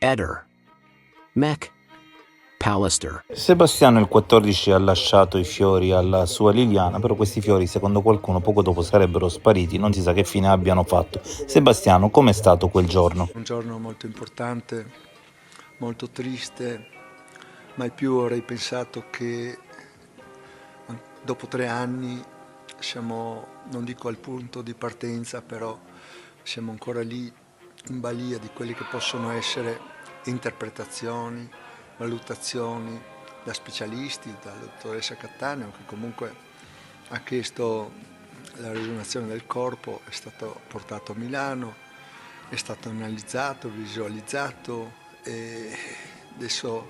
Eder. Mech. Pallister. Sebastiano il 14 ha lasciato i fiori alla sua Liliana, però questi fiori secondo qualcuno poco dopo sarebbero spariti, non si sa che fine abbiano fatto. Sebastiano, com'è stato quel giorno? Un giorno molto importante, molto triste, mai più avrei pensato che dopo 3 anni siamo, non dico al punto di partenza, però siamo ancora lì in balia di quelle che possono essere interpretazioni, valutazioni da specialisti, dalla dottoressa Cattaneo, che comunque ha chiesto la riesumazione del corpo, è stato portato a Milano, è stato analizzato, visualizzato e adesso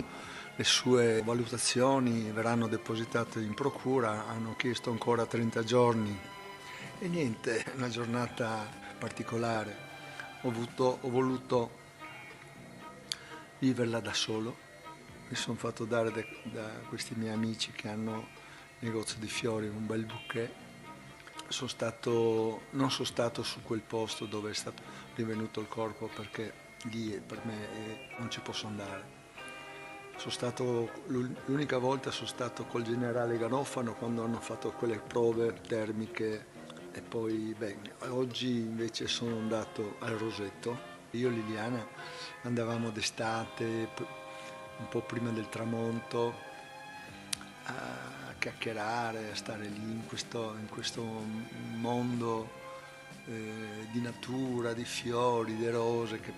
le sue valutazioni verranno depositate in procura, hanno chiesto ancora 30 giorni e niente, è una giornata particolare. Ho voluto viverla da solo, mi sono fatto dare da questi miei amici che hanno negozio di fiori un bel bouquet. Non sono stato su quel posto dove è stato rinvenuto il corpo perché lì per me non ci posso andare. L'unica volta sono stato col generale Ganofano quando hanno fatto quelle prove termiche e poi oggi invece sono andato al Rosetto. Io e Liliana andavamo d'estate, un po' prima del tramonto, a chiacchierare, a stare lì in questo mondo di natura, di fiori, di rose che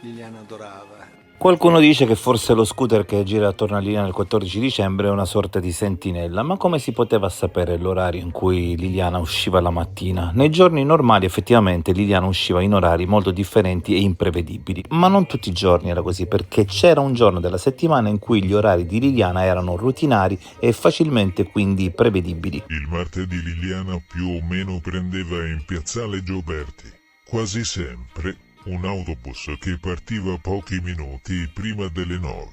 Liliana adorava. Qualcuno dice che forse lo scooter che gira attorno a Liliana il 14 dicembre è una sorta di sentinella, ma come si poteva sapere l'orario in cui Liliana usciva la mattina? Nei giorni normali effettivamente Liliana usciva in orari molto differenti e imprevedibili, ma non tutti i giorni era così, perché c'era un giorno della settimana in cui gli orari di Liliana erano rutinari e facilmente quindi prevedibili. Il martedì Liliana più o meno prendeva in piazzale Gioberti, quasi sempre un autobus che partiva pochi minuti prima delle 9.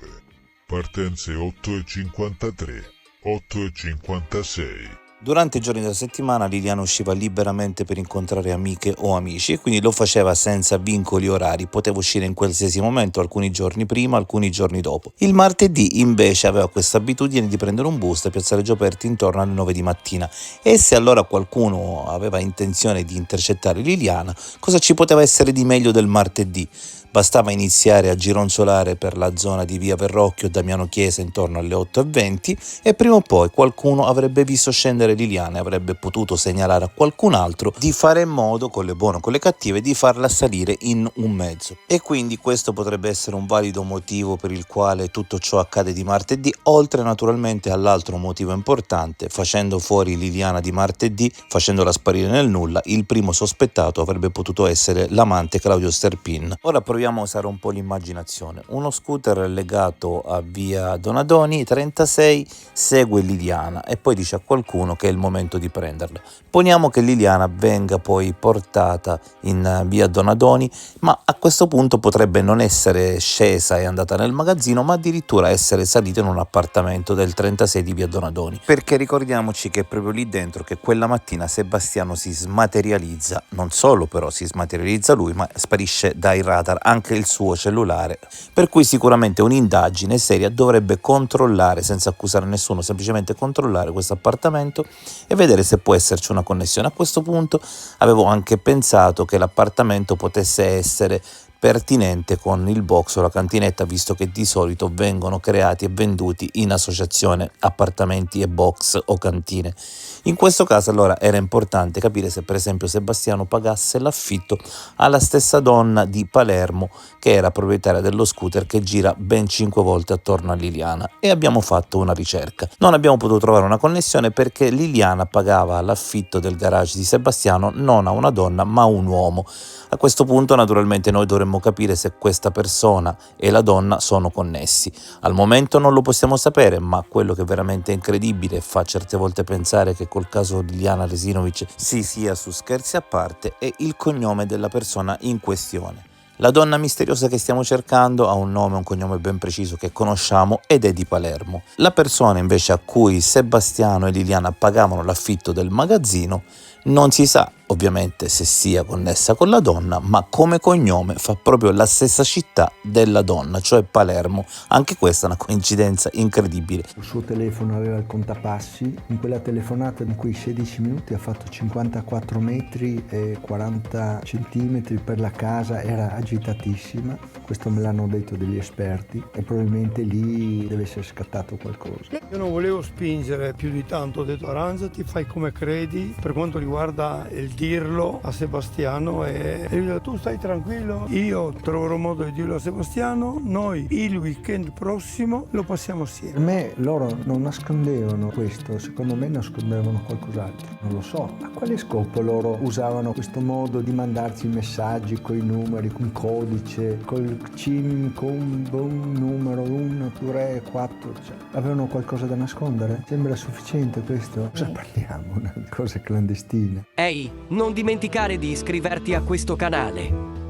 Partenze 8:53, 8:56. Durante i giorni della settimana Liliana usciva liberamente per incontrare amiche o amici e quindi lo faceva senza vincoli orari, poteva uscire in qualsiasi momento, alcuni giorni prima, alcuni giorni dopo. Il martedì invece aveva questa abitudine di prendere un bus da Piazzale Gioberti intorno alle 9 di mattina e se allora qualcuno aveva intenzione di intercettare Liliana, cosa ci poteva essere di meglio del martedì? Bastava iniziare a gironzolare per la zona di via Verrocchio, Damiano Chiesa intorno alle 8:20 e prima o poi qualcuno avrebbe visto scendere Liliana e avrebbe potuto segnalare a qualcun altro di fare in modo, con le buone o con le cattive, di farla salire in un mezzo. E quindi questo potrebbe essere un valido motivo per il quale tutto ciò accade di martedì, oltre naturalmente all'altro motivo importante: facendo fuori Liliana di martedì, facendola sparire nel nulla, il primo sospettato avrebbe potuto essere l'amante Claudio Sterpin. Ora proviamo a usare un po' l'immaginazione. Uno scooter legato a via Donadoni 36 segue Liliana e poi dice a qualcuno che è il momento di prenderla. Poniamo che Liliana venga poi portata in via Donadoni, ma a questo punto potrebbe non essere scesa e andata nel magazzino, ma addirittura essere salita in un appartamento del 36 di via Donadoni, perché ricordiamoci che è proprio lì dentro che quella mattina Sebastiano si smaterializza, non solo però si smaterializza lui, ma sparisce dai radar anche il suo cellulare, per cui sicuramente un'indagine seria dovrebbe controllare, senza accusare nessuno, semplicemente controllare questo appartamento e vedere se può esserci una connessione. A questo punto avevo anche pensato che l'appartamento potesse essere pertinente con il box o la cantinetta, visto che di solito vengono creati e venduti in associazione appartamenti e box o cantine. In questo caso allora era importante capire se per esempio Sebastiano pagasse l'affitto alla stessa donna di Palermo che era proprietaria dello scooter che gira ben 5 volte attorno a Liliana, e abbiamo fatto una ricerca. Non abbiamo potuto trovare una connessione perché Liliana pagava l'affitto del garage di Sebastiano non a una donna ma a un uomo. A questo punto naturalmente noi dovremmo capire se questa persona e la donna sono connessi. Al momento non lo possiamo sapere, ma quello che è veramente incredibile e fa certe volte pensare che col caso Liliana Resinovic si sia su scherzi a parte è il cognome della persona in questione. La donna misteriosa che stiamo cercando ha un nome e un cognome ben preciso che conosciamo ed è di Palermo. La persona invece a cui Sebastiano e Liliana pagavano l'affitto del magazzino non si sa, ovviamente se sia connessa con la donna, ma come cognome fa proprio la stessa città della donna, cioè Palermo. Anche questa è una coincidenza incredibile. Il suo telefono aveva il contapassi, in quella telefonata in cui 16 minuti ha fatto 54 metri e 40 centimetri per la casa, era agitatissima, questo me l'hanno detto degli esperti e probabilmente lì deve essere scattato qualcosa. Io non volevo spingere più di tanto, ho detto arrangiati, fai come credi per quanto riguarda il dirlo a Sebastiano e io gli ho detto tu stai tranquillo, io troverò modo di dirlo a Sebastiano, noi il weekend prossimo lo passiamo Per assieme. me loro non nascondevano questo, secondo me nascondevano qualcos'altro, non lo so. A quale scopo loro usavano questo modo di mandarci messaggi con i numeri, con codice, col CIM, con un numero 1, 3, 4, cioè, avevano qualcosa da nascondere? Sembra sufficiente questo? Cosa parliamo? Una cosa clandestina. Ehi, non dimenticare di iscriverti a questo canale.